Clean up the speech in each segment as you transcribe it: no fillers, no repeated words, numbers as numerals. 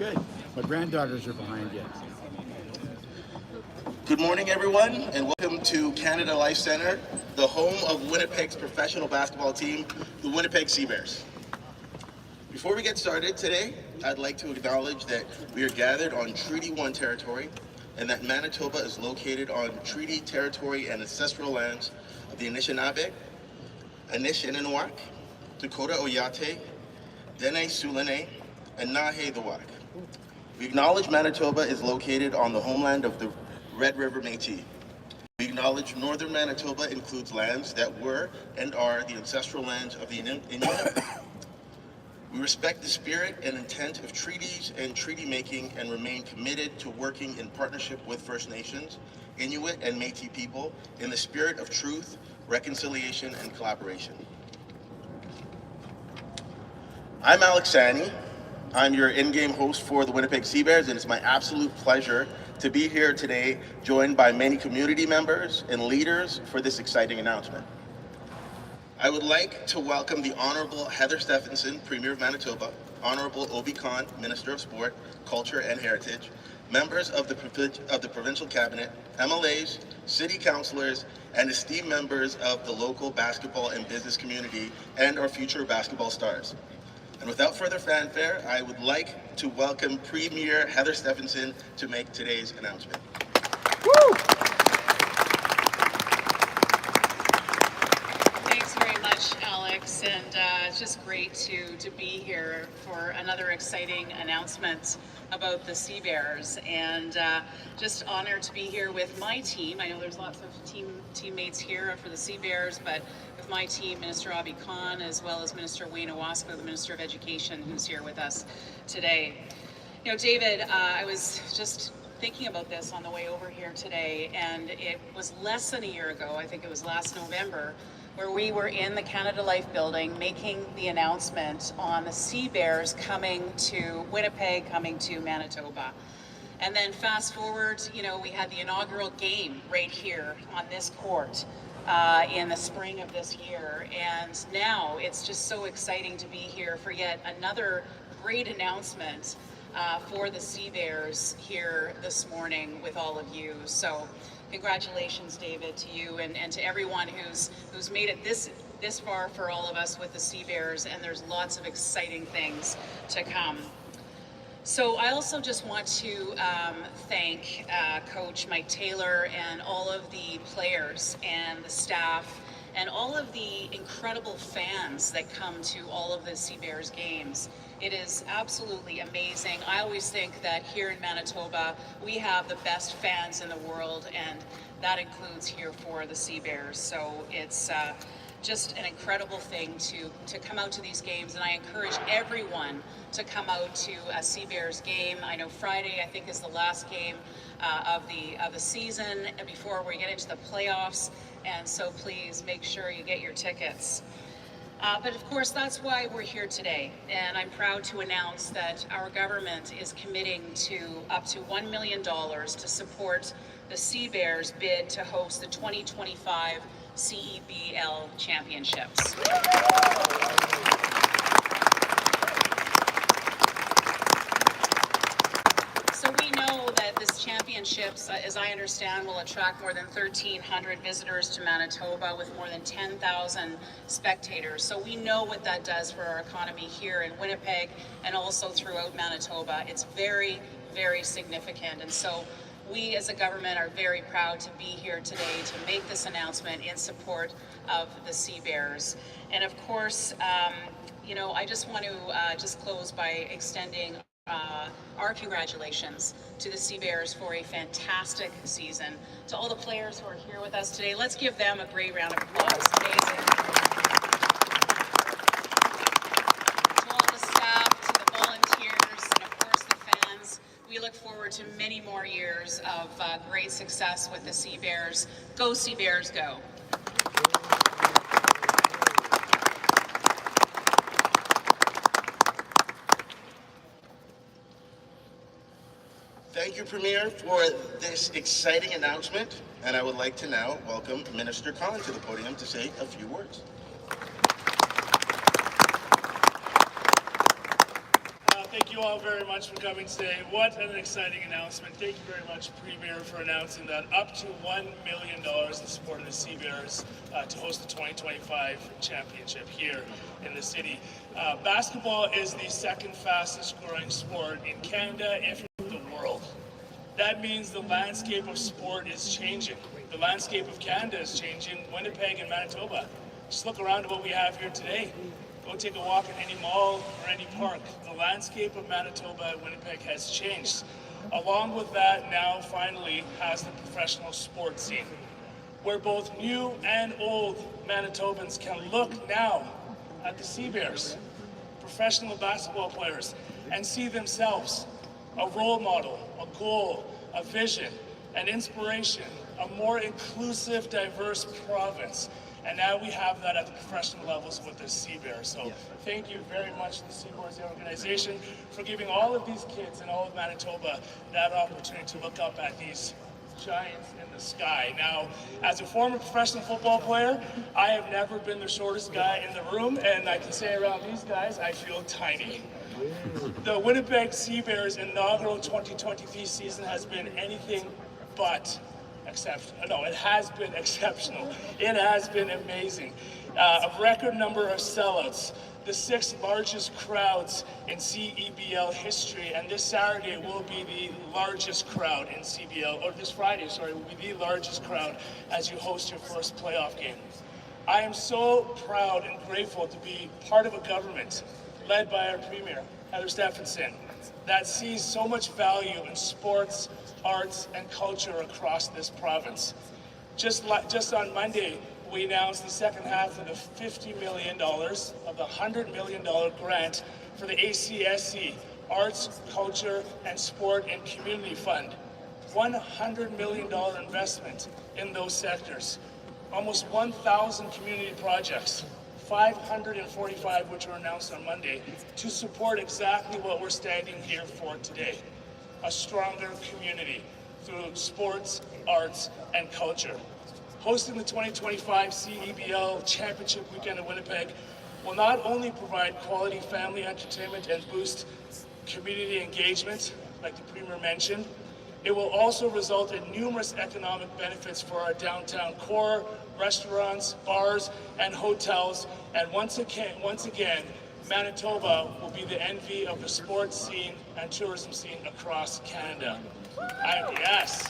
Good. My granddaughters are behind you. Good morning, everyone, and welcome to Canada Life Centre, the home of Winnipeg's professional basketball team, the Winnipeg Sea Bears. Before we get started today, I'd like to acknowledge that we are gathered on Treaty 1 territory and that Manitoba is located on treaty territory and ancestral lands of the Anishinaabe, Anishinaabe, Dakota Oyate, Dene Sulene, and Nahe Dawak. We acknowledge Manitoba is located on the homeland of the Red River Métis. We acknowledge northern Manitoba includes lands that were and are the ancestral lands of the Inuit. We respect the spirit and intent of treaties and treaty making and remain committed to working in partnership with First Nations, Inuit, and Métis people in the spirit of truth, reconciliation, and collaboration. I'm Alex Sani. I'm your in-game host for the Winnipeg Sea Bears, and it's my absolute pleasure to be here today, joined by many community members and leaders for this exciting announcement. I would like to welcome the Honorable Heather Stephenson, Premier of Manitoba, Honorable Obi Khan, Minister of Sport, Culture and Heritage, members of the Provincial Cabinet, MLAs, City Councillors, and esteemed members of the local basketball and business community and our future basketball stars. And without further fanfare, I would like to welcome Premier Heather Stephenson to make today's announcement. Woo! Thanks very much, Alex, and it's just great to be here for another exciting announcement about the Sea Bears, and just honored to be here with my team. I know there's lots of teammates here for the Sea Bears, but with my team, Minister Obi Khan, as well as Minister Wayne Owasco, the Minister of Education, who's here with us today. You know, David, I was just thinking about this on the way over here today, and it was less than a year ago, I think it was last November, where we were in the Canada Life building making the announcement on the Sea Bears coming to Winnipeg, coming to Manitoba. And then fast forward, you know, we had the inaugural game right here on this court in the spring of this year. And now it's just so exciting to be here for yet another great announcement for the Sea Bears here this morning with all of you. So congratulations, David, to you and to everyone who's made it this far for all of us with the Sea Bears, and there's lots of exciting things to come. So I also just want to thank Coach Mike Taylor and all of the players and the staff and all of the incredible fans that come to all of the Sea Bears games. It is absolutely amazing. I always think that here in Manitoba, we have the best fans in the world, and that includes here for the Sea Bears. So it's just an incredible thing to come out to these games, and I encourage everyone to come out to a Sea Bears game. I know Friday, I think, is the last game of the season before we get into the playoffs, and so please make sure you get your tickets. But of course, that's why we're here today, and I'm proud to announce that our government is committing to up to $1 million to support the Sea Bears bid to host the 2025 CEBL Championships. So we know that this championships, as I understand, will attract more than 1,300 visitors to Manitoba with more than 10,000 spectators. So we know what that does for our economy here in Winnipeg and also throughout Manitoba. It's very, very significant. And so we as a government are very proud to be here today to make this announcement in support of the Sea Bears. And of course, you know, I just want to just close by extending our congratulations to the Sea Bears for a fantastic season. To all the players who are here with us today, let's give them a great round of applause. Amazing. To all the staff, to the volunteers, and of course the fans, we look forward to many more years of great success with the Sea Bears. Go Sea Bears, go. Thank you, Premier, for this exciting announcement, and I would like to now welcome Minister Khan to the podium to say a few words. Thank Thank you all very much for coming today. What an exciting announcement. Thank you very much, Premier, for announcing that up to $1 million in support of the Sea Bears to host the 2025 championship here in the city. Basketball is the second fastest growing sport in Canada, if not the world. That means the landscape of sport is changing. The landscape of Canada is changing. Winnipeg and Manitoba. Just look around at what we have here today. Go take a walk in any mall or any park. The landscape of Manitoba and Winnipeg has changed. Along with that, now finally has the professional sports scene, where both new and old Manitobans can look now at the Sea Bears, professional basketball players, and see themselves a role model, a goal, a vision, an inspiration, a more inclusive, diverse province. And now we have that at the professional levels with the Sea Bears. So thank you very much to the Sea Bears organization for giving all of these kids in all of Manitoba that opportunity to look up at these giants in the sky. Now, as a former professional football player, I have never been the shortest guy in the room, and I can say around these guys, I feel tiny. The Winnipeg Sea Bears inaugural 2023 season has been anything but exceptional. No, it has been exceptional. It has been amazing. A record number of sellouts, the 6th largest crowds in CEBL history, and this Saturday will be the largest crowd in CBL, or this Friday, sorry, will be the largest crowd as you host your first playoff game. I am so proud and grateful to be part of a government led by our Premier, Heather Stephenson, that sees so much value in sports, arts, and culture across this province. Just on Monday, we announced the second half of the $50 million of the $100 million grant for the ACSC, Arts, Culture, and Sport and Community Fund. $100 million investment in those sectors. Almost 1,000 community projects, 545 which were announced on Monday, to support exactly what we're standing here for today. A stronger community through sports, arts, and culture. Hosting the 2025 CEBL Championship Weekend in Winnipeg will not only provide quality family entertainment and boost community engagement, like the Premier mentioned, it will also result in numerous economic benefits for our downtown core, restaurants, bars, and hotels. And once again, Manitoba will be the envy of the sports scene and tourism scene across Canada. Yes.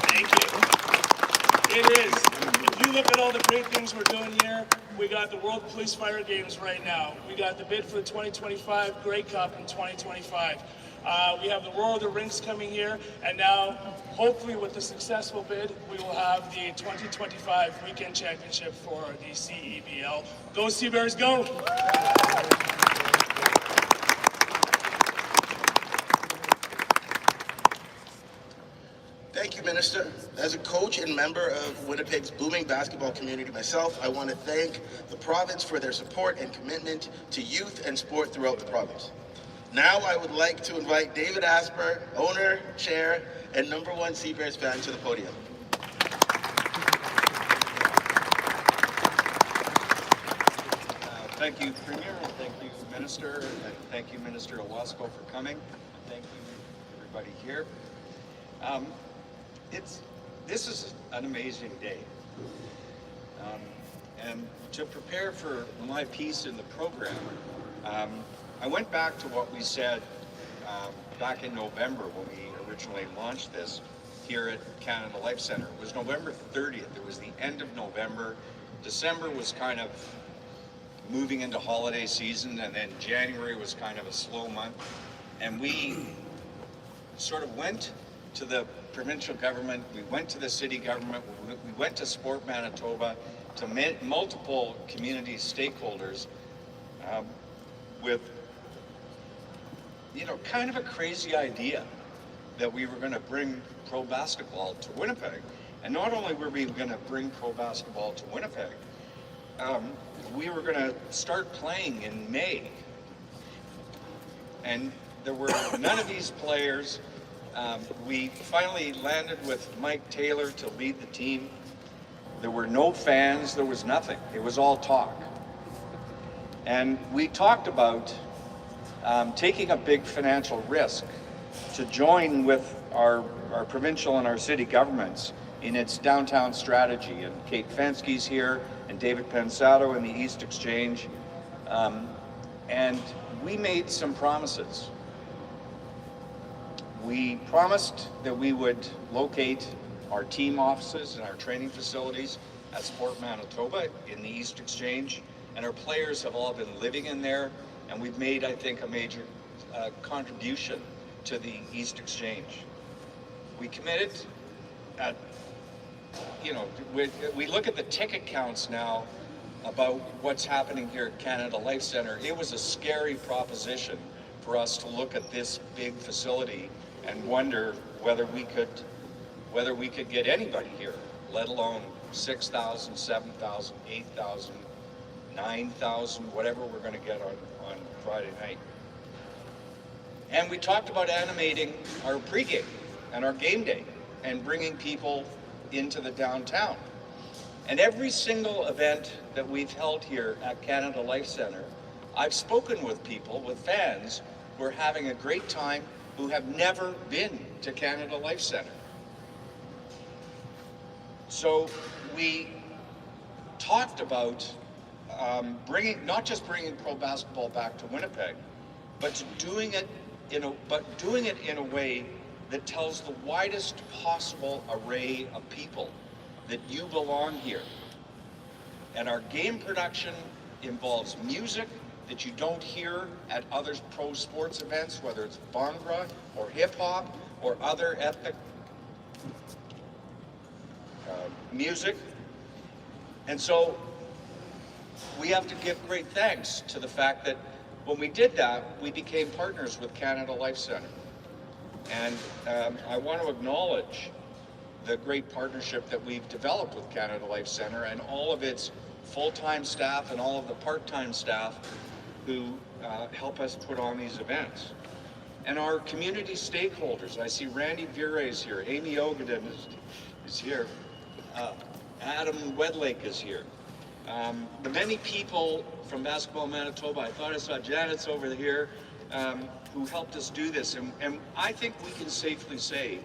Thank you. It is. If you look at all the great things we're doing here, we got the World Police Fire Games right now. We got the bid for the 2025 Grey Cup in 2025. We have the Roar of the Rinks coming here, and now, hopefully with the successful bid, we will have the 2025 Weekend Championship for the CEBL. Go Sea Bears, go! Thank you, Minister. As a coach and member of Winnipeg's booming basketball community myself, I want to thank the province for their support and commitment to youth and sport throughout the province. Now I would like to invite David Asper, owner, chair, and #1 Sea Bears fan, to the podium. Thank you, Premier, and thank you, Minister, and thank you, Minister Owasco, for coming. Thank you, everybody here. This is an amazing day. And to prepare for my piece in the program, I went back to what we said back in November when we originally launched this here at Canada Life Centre. It was November 30th. It was the end of November. December was kind of moving into holiday season, and then January was kind of a slow month. And we sort of went to the provincial government, we went to the city government, we went to Sport Manitoba, to multiple community stakeholders with, kind of a crazy idea that we were going to bring pro basketball to Winnipeg. And not only were we going to bring pro basketball to Winnipeg, we were going to start playing in May. And there were none of these players. We finally landed with Mike Taylor to lead the team. There were no fans, there was nothing. It was all talk. And we talked about taking a big financial risk to join with our provincial and our city governments in its downtown strategy. And Kate Fenske's here, and David Pensato in the East Exchange. And we made some promises. We promised that we would locate our team offices and our training facilities at Sport Manitoba in the East Exchange, and our players have all been living in there, and we've made, I think, a major contribution to the East Exchange. We committed at, we look at the ticket counts now about what's happening here at Canada Life Centre. It was a scary proposition for us to look at this big facility and wonder whether we could get anybody here, let alone 6,000, 7,000, 8,000, 9,000, whatever we're going to get on Friday night. And we talked about animating our pregame and our game day and bringing people into the downtown. And every single event that we've held here at Canada Life Centre, I've spoken with people, with fans, who are having a great time, who have never been to Canada Life Centre. So we talked about not just bringing pro basketball back to Winnipeg, but doing it in a way that tells the widest possible array of people that you belong here. And our game production involves music that you don't hear at other pro sports events, whether it's Bhangra or hip hop or other ethnic music. And so we have to give great thanks to the fact that when we did that, we became partners with Canada Life Centre. And I want to acknowledge the great partnership that we've developed with Canada Life Centre and all of its full-time staff and all of the part-time staff who help us put on these events. And our community stakeholders, I see Randy Vire is here, Amy Ogaden is here, Adam Wedlake is here. The many people from Basketball Manitoba, I thought I saw Janet's over here, who helped us do this. And I think we can safely say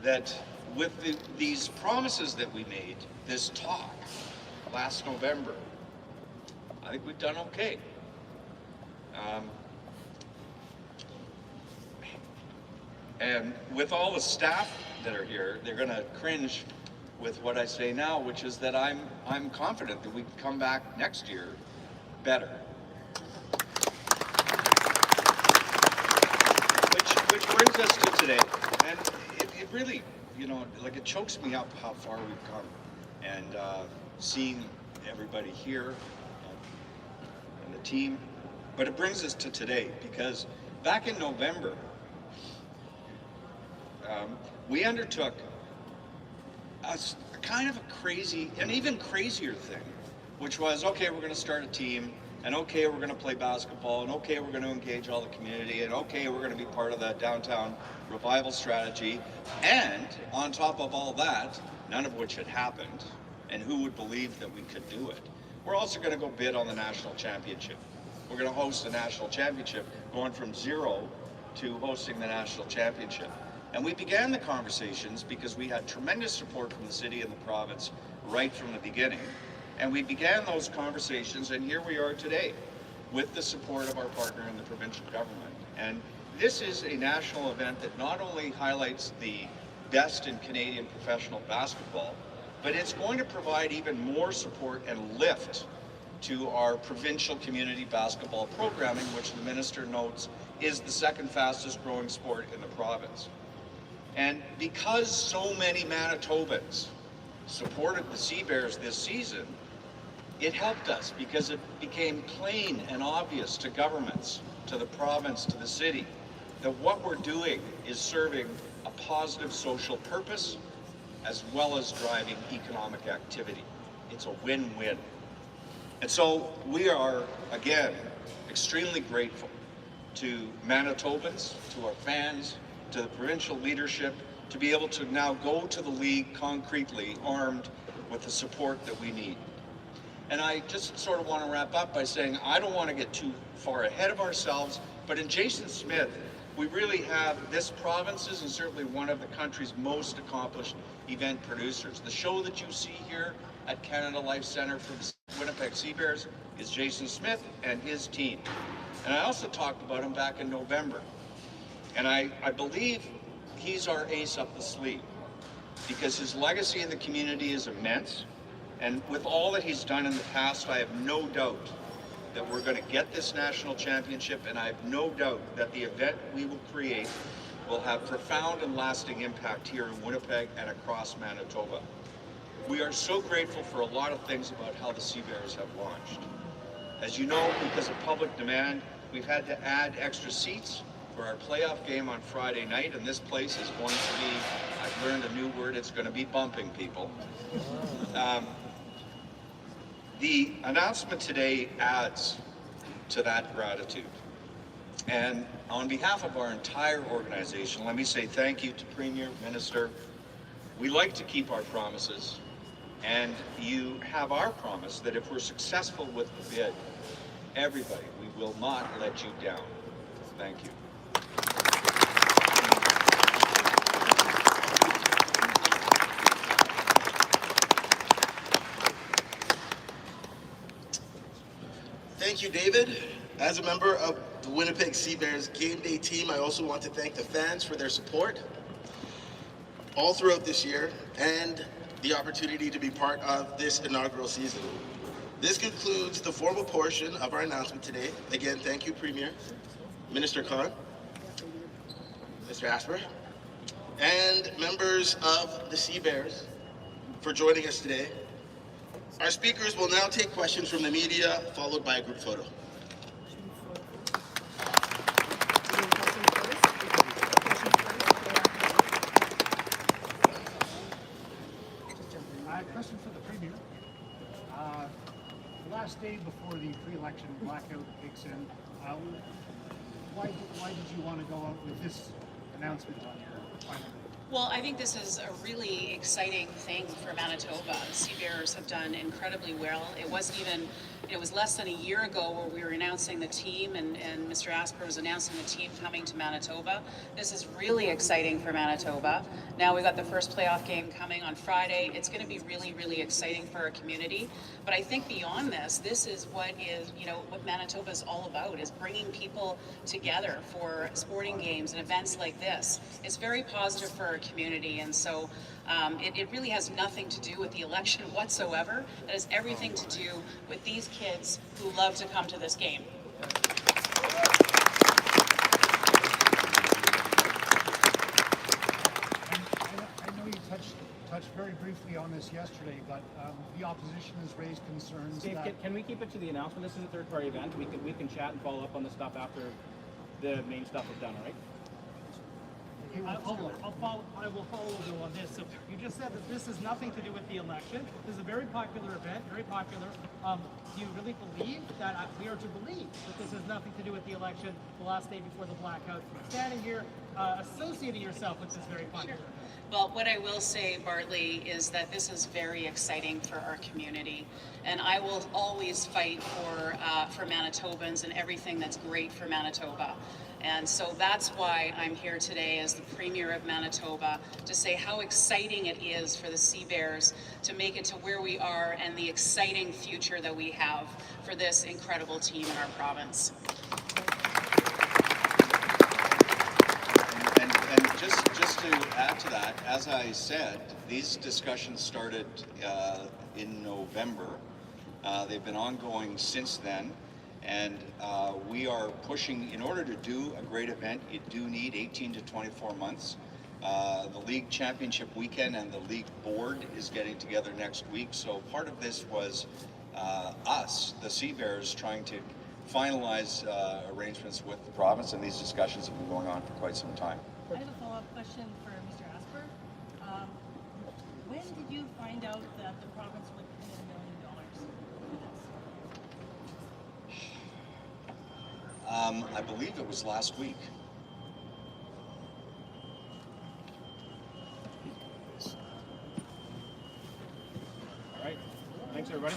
that with these promises that we made, this talk last November, I think we've done okay. And with all the staff that are here, they're going to cringe with what I say now, which is that I'm confident that we can come back next year better. Which brings us to today, and it really, it chokes me up how far we've come, and seeing everybody here and the team. But it brings us to today, because back in November, we undertook a kind of a crazy, and even crazier thing, which was, okay, we're going to start a team, and okay, we're going to play basketball, and okay, we're going to engage all the community, and okay, we're going to be part of the downtown revival strategy. And on top of all that, none of which had happened, and who would believe that we could do it, we're also going to go bid on the national championship. We're going to host the national championship, going from zero to hosting the national championship. And we began the conversations because we had tremendous support from the city and the province right from the beginning. And we began those conversations, and here we are today with the support of our partner in the provincial government. And this is a national event that not only highlights the best in Canadian professional basketball, but it's going to provide even more support and lift to our provincial community basketball programming, which the minister notes is the second fastest growing sport in the province. And because so many Manitobans supported the Sea Bears this season, it helped us, because it became plain and obvious to governments, to the province, to the city, that what we're doing is serving a positive social purpose as well as driving economic activity. It's a win-win. And so we are, again, extremely grateful to Manitobans, to our fans, to the provincial leadership, to be able to now go to the league concretely armed with the support that we need. And I just sort of want to wrap up by saying I don't want to get too far ahead of ourselves, But in Jason Smith, we really have this province's and certainly one of the country's most accomplished event producers. The show that you see here at Canada Life Centre for the Winnipeg Sea Bears is Jason Smith and his team. And I also talked about him back in November. And I believe he's our ace up the sleeve because his legacy in the community is immense. And with all that he's done in the past, I have no doubt that we're going to get this national championship, and I have no doubt that the event we will create will have profound and lasting impact here in Winnipeg and across Manitoba. We are so grateful for a lot of things about how the Sea Bears have launched. As you know, because of public demand, we've had to add extra seats for our playoff game on Friday night, and this place is going to be, I've learned a new word, it's going to be bumping, people. The announcement today adds to that gratitude. And on behalf of our entire organization, let me say thank you to Premier, Minister. We like to keep our promises, and you have our promise that if we're successful with the bid, everybody, we will not let you down. Thank you. Thank you, David. As a member of the Winnipeg Sea Bears game day team, I also want to thank the fans for their support all throughout this year and the opportunity to be part of this inaugural season. This concludes the formal portion of our announcement today. Again, thank you, Premier, Minister Khan, Mr. Asper, and members of the Sea Bears for joining us today. Our speakers will now take questions from the media, followed by a group photo. Question for the Premier. The last day before the pre-election blackout kicks in, why did you want to go out with this announcement on your final day? Well, I think this is a really exciting thing for Manitoba. The Sea Bears have done incredibly well. It was less than a year ago where we were announcing the team and Mr. Asper was announcing the team coming to Manitoba. This is really exciting for Manitoba. Now we've got the first playoff game coming on Friday. It's going to be really, really exciting for our community. But I think beyond this is what Manitoba is all about, is bringing people together for sporting games and events like this. It's very positive for our community, and so it really has nothing to do with the election whatsoever. It has everything to do with these kids who love to come to this game. I know you touched very briefly on this yesterday, but the opposition has raised concerns. Dave, can we keep it to the announcement? This is a third-party event. We can chat and follow up on the stuff after the main stuff is done, all right? I will follow you on this. So you just said that this has nothing to do with the election. This is a very popular event, very popular. Do you really believe that we are to believe that this has nothing to do with the election, the last day before the blackout? Standing here, associating yourself with this very popular event. Well, what I will say, Bartley, is that this is very exciting for our community, and I will always fight for Manitobans and everything that's great for Manitoba. And so that's why I'm here today as the Premier of Manitoba to say how exciting it is for the Sea Bears to make it to where we are and the exciting future that we have for this incredible team in our province. And just to add to that, as I said, these discussions started in November. They've been ongoing since then. And we are pushing, in order to do a great event, you do need 18 to 24 months. The league championship weekend and the league board is getting together next week. So part of this was us, the Sea Bears, trying to finalize arrangements with the province, and these discussions have been going on for quite some time. I have a follow-up question for Mr. Asper. When did you find out that the province would pay $1 million for this? I believe it was last week. All right. Thanks, everybody.